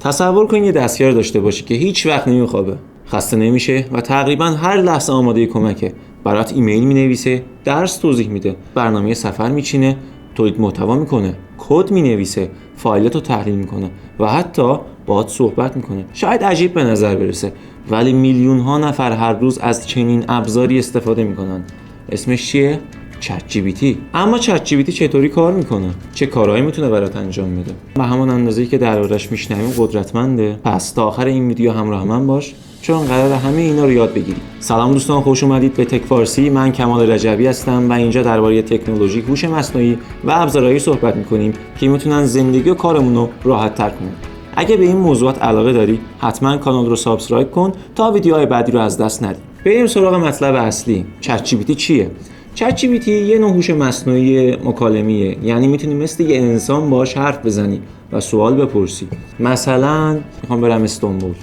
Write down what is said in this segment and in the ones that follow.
تصور کن یه دستیار داشته باشی که هیچ وقت نمیخوابه، خسته نمیشه و تقریبا هر لحظه آماده کمکه. برات ایمیل مینویسه، درس توضیح میده، برنامه سفر میچینه، تولید محتوا میکنه، کد مینویسه، فایلاتو تحلیل میکنه و حتی باهات صحبت میکنه. شاید عجیب به نظر برسه، ولی میلیون ها نفر هر روز از چنین ابزاری استفاده میکنن. اسمش چیه؟ چت جی پی تی. اما چت جی پی تی چطوری کار میکنه؟ چه کارهایی میتونه برات انجام بده؟ به همان اندازه‌ای که دربارش میشنویم قدرتمنده. پس تا آخر این ویدیو همراه من باش، چون قراره همه اینا رو یاد بگیری. سلام دوستان، خوش اومدید به تک فارسی. من کمال رجبی هستم و اینجا درباره تکنولوژی، هوش مصنوعی و ابزارهایی صحبت میکنیم که میتونن زندگی و کارمون رو راحت تر کنن. اگه به این موضوعات علاقه داری، حتما کانال رو سابسکرایب کن تا ویدیوهای بعدی رو از دست ندی. بریم سراغ مطلب اصلی. چت جی پی تی چیه؟ چت جی پی تی یه نوع هوش مصنوعی مکالمه‌ایه، یعنی میتونی مثل یه انسان باهاش حرف بزنی و سوال بپرسی. مثلا میخوام برم استانبول،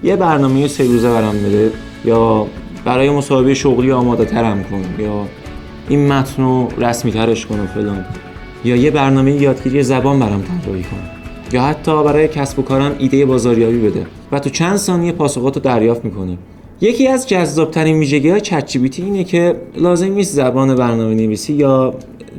یه برنامه 3 روزه برام بده، یا برای مصاحبه شغلی آماده ترم کن، یا این متن رو رسمی ترش کن و فلان، یا یه برنامه یادگیری زبان برام طراحی کن، یا حتی برای کسب و کارم ایده بازاریابی بده و تو چند ثانیه پاسخاتو دریافت می‌کنی. یکی از جذاب‌ترین ویژگی‌های چت جی پی تی اینه که لازم نیست زبان برنامه‌نویسی یا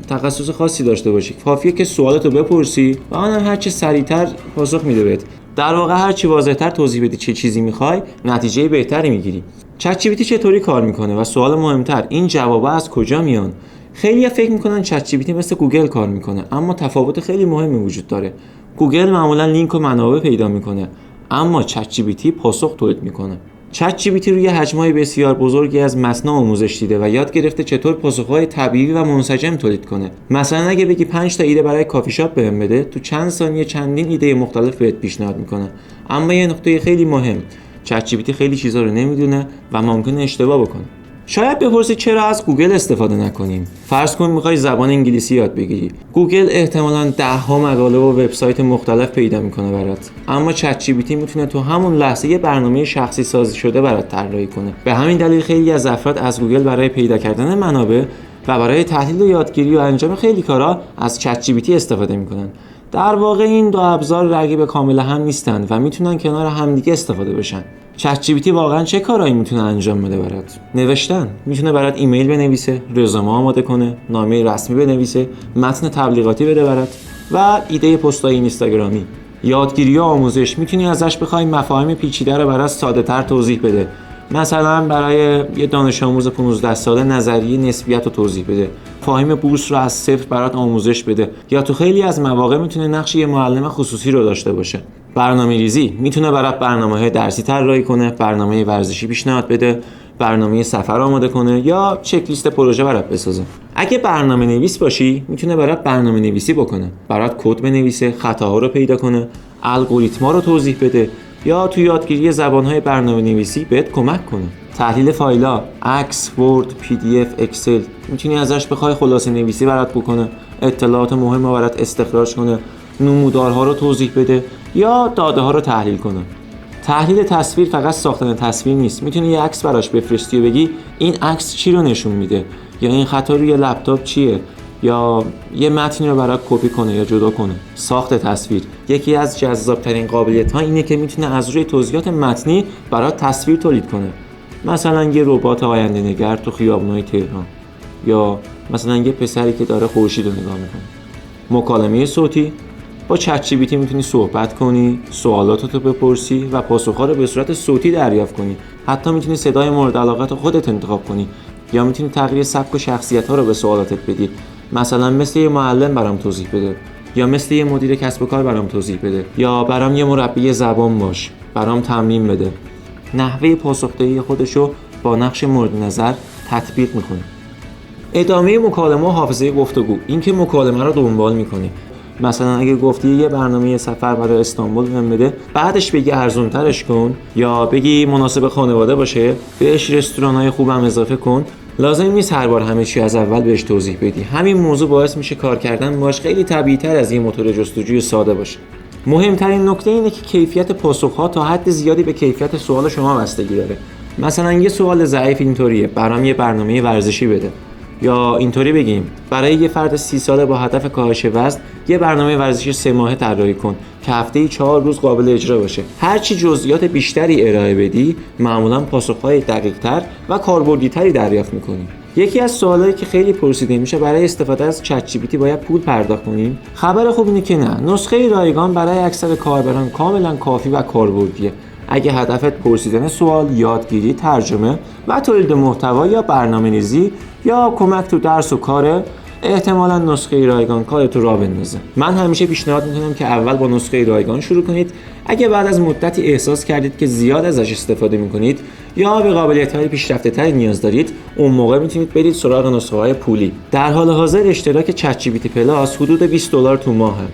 تخصص خاصی داشته باشی. کافیه که سوالاتو بپرسی و اونم هر چه سریعتر پاسخ میده بهت. در واقع هر چی واضح‌تر توضیح بدی چه چیزی می‌خوای، نتیجه بهتری می‌گیری. چت جی پی تی چطوری کار می‌کنه و سوال مهمتر، این جوابا از کجا میان؟ خیلی‌ها فکر می‌کنن چت جی پی تی مثل گوگل کار می‌کنه، اما تفاوت خیلی مهمی وجود داره. گوگل معمولاً لینک و منابع پیدا می‌کنه، اما چت جی پی تی پاسخ تولید می‌کنه. چت جی پی تی روی حجم‌های بسیار بزرگی از متن آموزش دیده و یاد گرفته چطور پاسخ‌های طبیعی و منسجم تولید کنه. مثلا اگه بگی 5 تا ایده برای کافی شاپ بهم بده، تو چند ثانیه چندین ایده مختلف بهت پیشنهاد میکنه. اما یه نکته خیلی مهم، چت جی پی تی خیلی چیزا رو نمیدونه و ممکنه اشتباه بکنه. شاید بپرسید چرا از گوگل استفاده نکنیم؟ فرض کن میخوای زبان انگلیسی یاد بگیری. گوگل احتمالاً 10 ها مقاله و وبسایت مختلف پیدا میکنه برات، اما چت جی پی تی میتونه تو همون لحظه یه برنامه شخصی سازی شده برات طراحی کنه. به همین دلیل خیلی از افراد از گوگل برای پیدا کردن منابع و برای تحلیل و یادگیری و انجام خیلی کارا از چت جی پی تی استفاده میکنن. در واقع این دو ابزار رقیب کامل هم نیستن و میتونن کنار همدیگه استفاده بشن. چت جی پی تی واقعا چه کارایی میتونه انجام بده برات؟ نوشتن، میتونه برات ایمیل بنویسه، رزومه آماده کنه، نامه رسمی بنویسه، متن تبلیغاتی بده برات و ایده پستای اینستاگرامی. یادگیری و آموزش، میتونی ازش بخوای مفاهیم پیچیده رو برات ساده‌تر توضیح بده. مثلا برای یه دانش آموز 15 ساله نظریه نسبیت رو توضیح بده، مفاهیم بورس رو از صفر برات آموزش بده، یا تو خیلی از مواقع میتونه نقش یه معلم خصوصی رو داشته باشه. برنامه‌ریزی، میتونه برات برنامه‌های درسی طراحی کنه، برنامه ورزشی پیشنهاد بده، برنامه سفر آماده کنه یا چک لیست پروژه برات بسازه. اگه برنامه‌نویس باشی، میتونه برات برنامه‌نویسی بکنه، برات کد بنویسه، خطاها رو پیدا کنه، الگوریتم‌ها رو توضیح بده یا تو یادگیری زبان‌های برنامه‌نویسی بهت کمک کنه. تحلیل فایل‌ها، عکس، ورد، پی دی اف، اکسل، میتونی ازش بخوای خلاصه نویسی برات بکنه، اطلاعات مهم رو برات استخراج کنه، نمودارها رو توضیح بده یا داده ها رو تحلیل کنه. تحلیل تصویر فقط ساختن تصویر نیست، میتونی یه عکس براش بفرستی و بگی این عکس چی رو نشون میده، یا این خطا روی لپتاپ چیه، یا یه متنی رو برات کپی کنه یا جدا کنه. ساخت تصویر، یکی از جذاب‌ترین قابلیت‌ها اینه که میتونه از روی توضیحات متنی برات تصویر تولید کنه. مثلا یه ربات آینده نگر تو خیابون‌های تهران، یا مثلا یه پسری که داره خورشید رو نگاه میکنه. مکالمه صوتی، با چت جی پی تی میتونی صحبت کنی، سوالاتتو بپرسی و پاسخ‌ها رو به صورت صوتی دریافت کنی. حتی میتونی صدای مورد علاقت خودت انتخاب کنی، یا میتونی تغییر سبک و شخصیت‌ها رو به سوالاتت بدی. مثلا مثل یه معلم برام توضیح بده، یا مثل یه مدیر کسب و کار برام توضیح بده، یا برام یه مربی زبان باش، برام تمرین بده. نحوه پاسخ‌دهی خودشو با نقش مورد نظر تطبیق می‌کنی. ادامه مکالمه و حافظه گفتگو، اینکه مکالمه رو دنبال می‌کنی. مثلا اگه گفتی یه برنامه سفر برای استانبول بهم بده، بعدش بگی ارزون‌ترش کن، یا بگی مناسب خانواده باشه، بهش رستوران‌های خوبم اضافه کن. لازم نیست هر بار همه چی از اول بهش توضیح بدی. همین موضوع باعث میشه کار کردن باهاش خیلی طبیعی‌تر از یه موتور جستجوی ساده باشه. مهمترین نکته اینه که کیفیت پاسخ‌ها تا حد زیادی به کیفیت سوال شما بستگی داره. مثلا یه سوال ضعیف اینطوریه: برام یه برنامه ورزشی بده. یا اینطوری بگیم برای یه فرد 30 ساله با هدف کاهش وزن یه برنامه ورزشی 3 ماهه طراحی کن. که هفته‌ای 4 روز قابل اجرا باشه. هرچی جزئیات بیشتری ارائه بدی، معمولا پاسخ‌های دقیق‌تر و کاربردی‌تری دریافت می‌کنی. یکی از سوالایی که خیلی پرسیده میشه برای استفاده از چت جی پی تی باید پول پرداخت کنیم؟ خبر خوب اینه که نه. نسخه رایگان برای اکثر کاربران کاملا کافی و کاربردیه. اگه هدفت پرسیدن سوال، یادگیری، ترجمه و تولید محتوا یا برنامه‌ریزی یا کمک تو درس و کاره، احتمالاً نسخه رایگان کارتو راه بندازه. من همیشه پیشنهاد میکنم که اول با نسخه رایگان شروع کنید. اگه بعد از مدتی احساس کردید که زیاد ازش استفاده میکنید یا به قابلیت‌های پیشرفته‌تری نیاز دارید، اون موقع میتونید برید سراغ نسخه‌های پولی. در حال حاضر اشتراک چت جی پی تی پلاس حدود $20 تو ماهه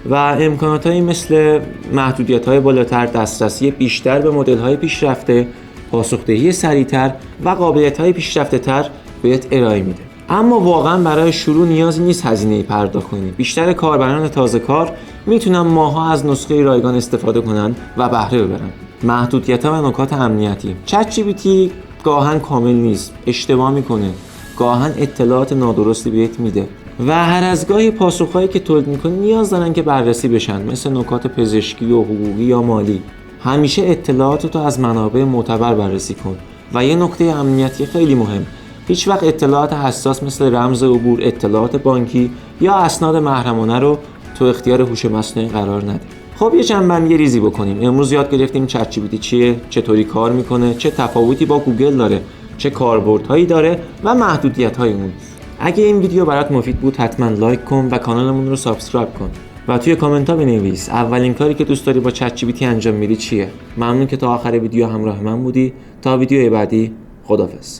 و امکاناتایی مثل محدودیت‌های بالاتر، دسترسی بیشتر به مدل‌های پیشرفته، پاسخدهی سریعتر و قابلیت‌های پیشرفته‌تر بهت ارائه میده. اما واقعا برای شروع نیازی نیست هزینه‌ای پرداخت کنی. بیشتر کاربران تازه کار میتونن ماها از نسخه رایگان استفاده کنن و بهره ببرن. محدودیت‌ها و نکات امنیتی. چت جی پی تی گاهن کامل نیست، اشتباه میکنه، گاهن اطلاعات نادرستی بهت میده و هر از گاهی پاسخهایی که تولید میکنی نیاز دارن که بررسی بشن، مثل نکات پزشکی و حقوقی یا مالی. همیشه اطلاعاتتو از منابع معتبر بررسی کن. و یه نکته امنیتی خیلی مهم، هیچ وقت اطلاعات حساس مثل رمز عبور، اطلاعات بانکی یا اسناد محرمانه رو تو اختیار هوش مصنوعی قرار نده. خب یه جنبندی ریزی بکنیم. امروز یاد گرفتیم چت جی پی تی چیه، چطوری کار میکنه، چه تفاوتی با گوگل داره، چه کاربردهایی داره و محدودیت‌های اون. اگه این ویدیو برات مفید بود حتما لایک کن و کانالمون رو سابسکرایب کن و توی کامنت ها بنویس اولین کاری که دوست داری با چت جی پی تی انجام میدی چیه. ممنون که تا آخر ویدیو همراه من بودی. تا ویدیو بعدی، خداحافظ.